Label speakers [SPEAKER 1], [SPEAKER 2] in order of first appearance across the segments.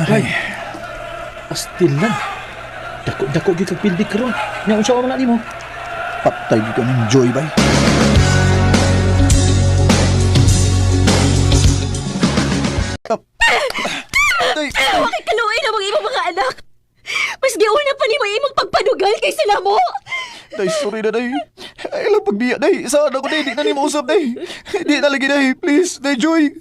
[SPEAKER 1] Bay, pastilan. Dako gyud kag pildi karon. Nya unsa man nimo?
[SPEAKER 2] Patay ka ng Joy, bay. Day,
[SPEAKER 3] Bakit kaluoy na mga imong mga anak? Mas giuna pa ni mo imong pagpadugal kaysa na mo.
[SPEAKER 2] day, sorry na, day. Ay, lang pagbiya, day. Saan ako, day? Di na ni mausap, day. Di na lagi, day. Please, day, Joy.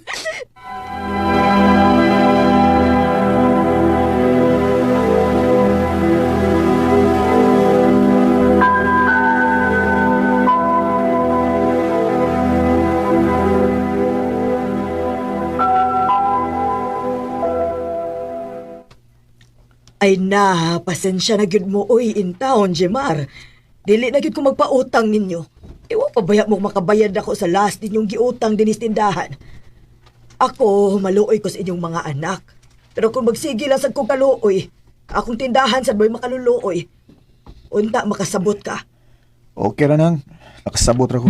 [SPEAKER 3] Ay na, pasensya na gyud mo oy in town, Jemar. Dili na gyud ko magpautang ninyo. Iwa pa baya mo makabayad ako sa last ninyong giutang dinis tindahan. Ako, maluoy ko sa inyong mga anak. Pero kung magsige lang sa kong kaluoy, akong tindahan sa boy makaluluoy. Unta makasabot ka.
[SPEAKER 2] Okay ra nang. Nakasabot ra ko.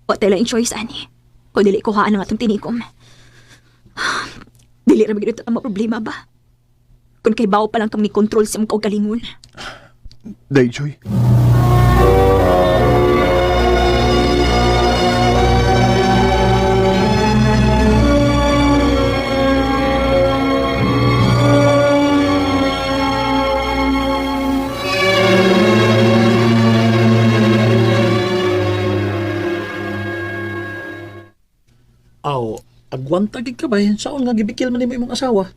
[SPEAKER 4] O tala yung choice, ani. O dili ko haan ang atong tinikom. Dili ra magiging ang problema ba? Kung kay bawo pa lang kang ni control sa mga kaugalingon.
[SPEAKER 2] Day, Joy.
[SPEAKER 1] Aw, agwanta gid ka bay. Saon nga gibikil man nimo imong asawa?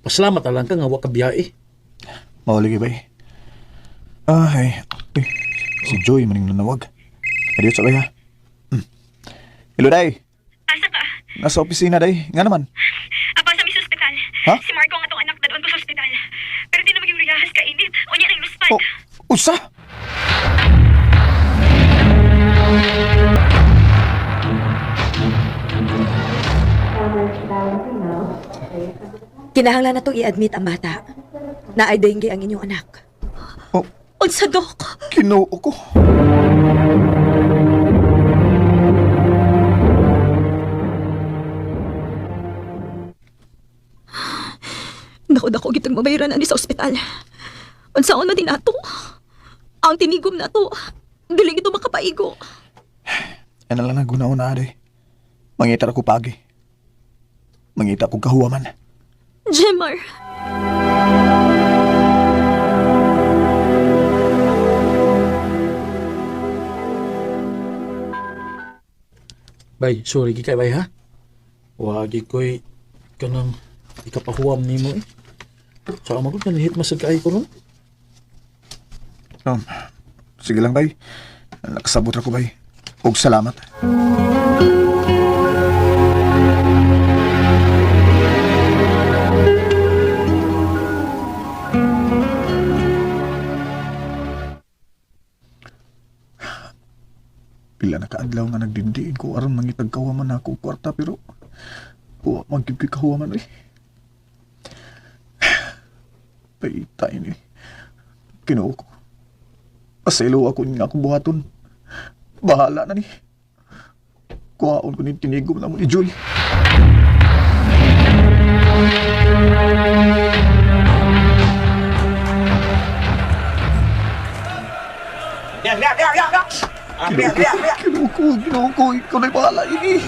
[SPEAKER 1] Pasalamat na lang ka nga wa ka biyahe.
[SPEAKER 2] Mauligi, bay. Ay, si Joy maning nanawag. Adios sa bay, ha? Hello, day.
[SPEAKER 4] Asa ka?
[SPEAKER 2] Nasa opisina, day. Nga naman.
[SPEAKER 4] Apa sa mis hospital.
[SPEAKER 2] Ha?
[SPEAKER 4] Si Marco ang atong anak dadon ko sa hospital. Pero di na maging riyahas ka init. O niya nang luspan.
[SPEAKER 2] Oh, usa?
[SPEAKER 3] Kinahanglan na itong i-admit ang bata. Na ay dengue ang inyong anak.
[SPEAKER 2] Oh,
[SPEAKER 4] Unsa, Dok?
[SPEAKER 2] kinuo ko.
[SPEAKER 4] Dako-dako gitang mabayaran ani sa ospital. Unsaon man din ato? Ang tinigom na to. Dili gito makapaigo.
[SPEAKER 2] Yan lang na guna-una, day. Mangita ako pagi. Mangita ko kahuwaman.
[SPEAKER 4] Jemar.
[SPEAKER 1] Bay, sorry gi kay bay ha. Wagi ko'y kanang ikapahuwam nimo eh. Sa amo ko kanahit masag kaay ko ron.
[SPEAKER 2] Sige lang, bay. Nakasabot ako, bay. Og salamat. Pila na kaadlaw nga nagdindiin ko aron mangitag kahuwaman na ako kwarta pero wa magkikik kahuwaman eh. Paitay ni. Kinuo ko. Paselo ako nga akong buhaton. Bahala na ni. Kuhaon ko ni tinigom na mo ni Joy. Kinuo ko. Ikaw na'y bahala. Ini.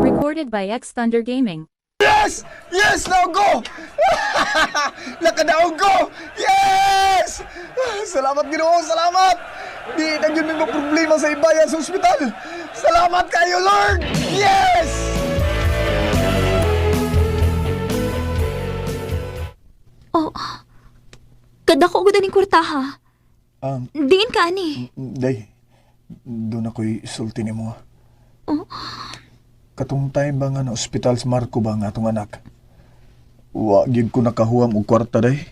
[SPEAKER 5] Recorded by X Thunder Gaming.
[SPEAKER 2] Yes! Yes! Now go! Nakadaog ko! Yes! Salamat, Ginoo! Salamat! Di na yun may problema sa ibayan sa ospital. Salamat kayo, Lord! Yes!
[SPEAKER 4] Oh. Kadako gud aning kwartaha. Diin ka ani.
[SPEAKER 2] Day, doon ako'y sulti ni mo.
[SPEAKER 4] Oh.
[SPEAKER 2] Katong time ba nga na ospital sa Marco ba nga atong anak? Wa gyud ko nakahuwam og kwarta, day.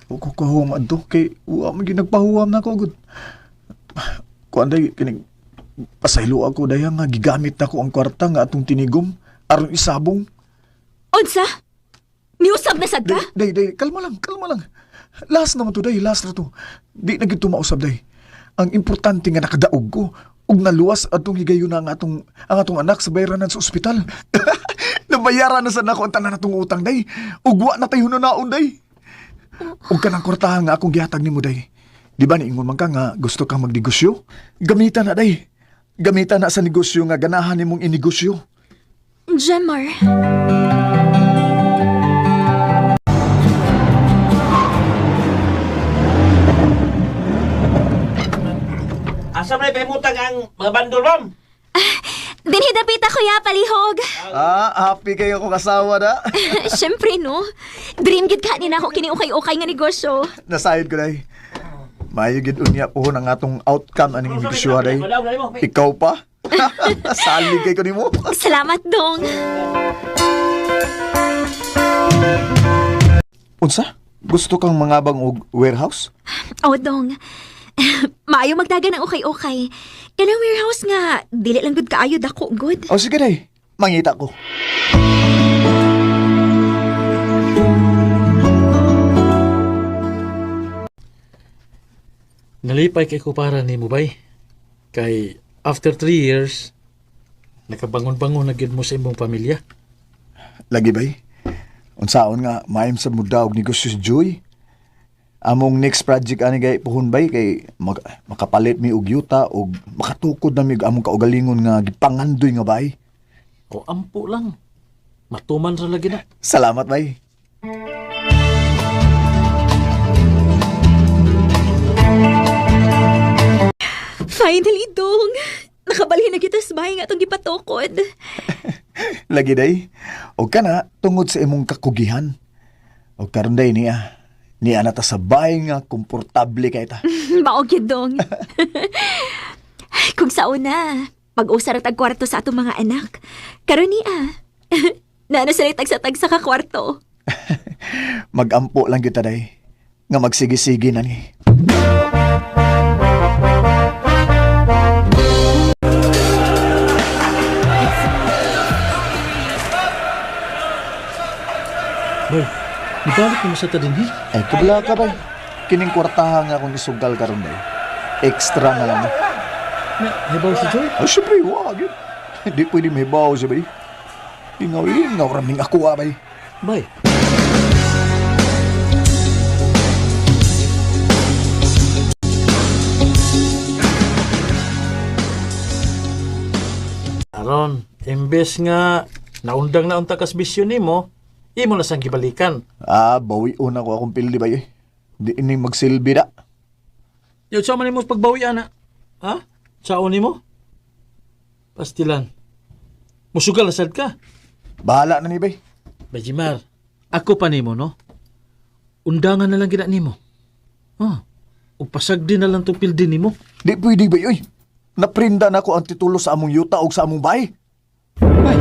[SPEAKER 2] O ko kahuwam adto kay wa man gyud nagpahuwam na ko gud. Kuan day kining pasaylo ako day nga gigamit nako ang kwarta nga atong tinigom aron isabong.
[SPEAKER 4] Unsa? Niusab na sad ka?
[SPEAKER 2] Day, kalma lang. Last naman to, day. Last na to. Di na gito mausab, day. Ang importante nga nakadaog ko. ug naluwas atong higayon na ang atong anak sa bayranan sa ospital. Nabayaran na sa nako ang tanan natong utang day. Ug wa na tayo naon day. Ug kanang kwartahan nga akong gihatag nimo day. Di ba niingon man ka nga gusto kang magnegosyo? Gamitan na day. Gamitan na sa negosyo nga ganahan nimong inegosyo.
[SPEAKER 4] Jemar,
[SPEAKER 6] Asa may pahimutang ang mga bandulom?
[SPEAKER 4] dinhidapit ako ya, palihog.
[SPEAKER 2] Happy kayo kong asawa na.
[SPEAKER 4] Siyempre, no? Dream gid ka nina ako kini ukay-ukay nga negosyo.
[SPEAKER 2] Nasayod ko day. Maayo gid unya po ang atong outcome aning negosyo day. Ikaw pa? Salig kay ko nimo.
[SPEAKER 4] Salamat, dong.
[SPEAKER 2] Unsa? Gusto kang mangabang og warehouse?
[SPEAKER 4] Oh, dong. Maayo magdagan ng ukay-ukay. Kanang warehouse nga, dili lang gud kaayo dako, good.
[SPEAKER 2] O sige day. Mangita ko.
[SPEAKER 1] Nalipay kay ko para ni mo bay. Kay after 3 years, nakabangon-bangon na gyud mo sa imong pamilya.
[SPEAKER 2] Lagi bay. Unsaon nga maayam sa muda og negosyo si Joy. Among next project ani kay puhon bay kay makapalit mi og yuta og makatukod na mi og among kaugalingon nga gipangandoy nga bay.
[SPEAKER 1] O ampo lang. Matuman ra lagi na.
[SPEAKER 2] Salamat bay.
[SPEAKER 4] Finally, dong. Nakabalhin na kita sa bahay nga itong gipatukod.
[SPEAKER 2] Lagi day. Og kana tungod sa imong kakugihan. Og karon day niya. Niya na ta sa bahay nga komportable kay ta.
[SPEAKER 4] Maog yun, dong. Kung sa una, pag-usar at kwarto sa atong mga anak. Karon niya. Naano sila tagsa-tag sa kakwarto.
[SPEAKER 2] Magampo lang kita day. Nga magsigi-sigi na ni.
[SPEAKER 1] Bay, ibalik mo sa tadinhi.
[SPEAKER 2] Ay, kabla ka bay. Kining kwartahan nga akong isugal karon day. Extra na lang.
[SPEAKER 1] Na, hibaw si Joy.
[SPEAKER 2] Ay, syempre, wag yun. Hindi pwede may baw siya bay. Ingaw raming ako bay.
[SPEAKER 1] Bay. Aron, imbes nga naundang na unta kas bisyo nimo, imo na sang gibalikan.
[SPEAKER 2] Bawi una ko akong pildi bay. Di ini magsilbi da.
[SPEAKER 1] Yo, sa man nimo pagbawi ana. Ha? Sao nimo? Pastilan. Musugal asad ka.
[SPEAKER 2] Bahala na ni bay.
[SPEAKER 1] Bajimar, ako pa nimo, no? Undangan na lang gina nimo. Ug pasagdi na lang tong pildi nimo.
[SPEAKER 2] Di pwede bay, oy. Naprinda na ko ang titulo sa among yuta o sa among bay.
[SPEAKER 1] Bay.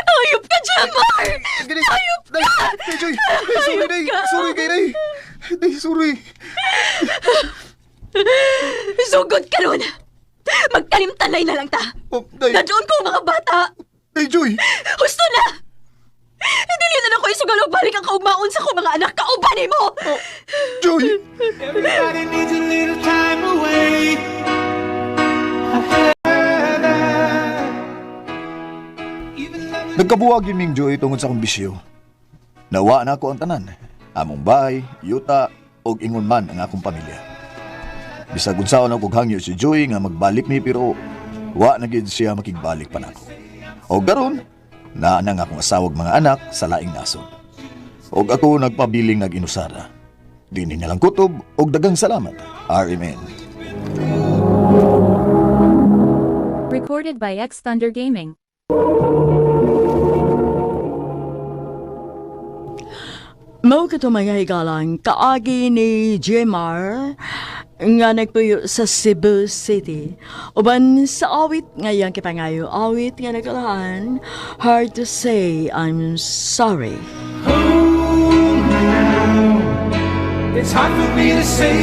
[SPEAKER 4] Ayop ka, Jemar!
[SPEAKER 2] Ayop ka! Day, Joy! Day, sorry, Day! Sorry kay Day! Day, sorry!
[SPEAKER 4] Sugod ka nun! Magkalimtalay na lang ta!
[SPEAKER 2] Oh, Day!
[SPEAKER 4] Nadyoon ko mga bata!
[SPEAKER 2] Day, Joy!
[SPEAKER 4] Husto na! Dili na ako isugalo balik ang kaugmaon sa ko mga anak kaubanin mo!
[SPEAKER 2] Joy!
[SPEAKER 7] Everybody needs a little time away.
[SPEAKER 2] Nagkabuwag yun Ming Joy tungod sa akong bisyo. Nawa na ako ang tanan. Among bay, yuta, o ingon man ang akong pamilya. Bisag unsaon ako hangyo si Joy nga magbalik mi pero wa na gid siya makigbalik pa nako. O garon, naa na nga akong asawag mga anak sa laing nasod. Og ako nagpabiling nag-inusara. Dini na lang kutob og dagang salamat. RMN.
[SPEAKER 5] Recorded by X Thunder Gaming.
[SPEAKER 8] Mao ka mga higalang kaagi ni Jemar nga nagpuyo sa Cebu City. Uban sa awit ngayang kipangayo, awit nga nagalahan, hard to say I'm sorry.
[SPEAKER 7] It's hard for me to say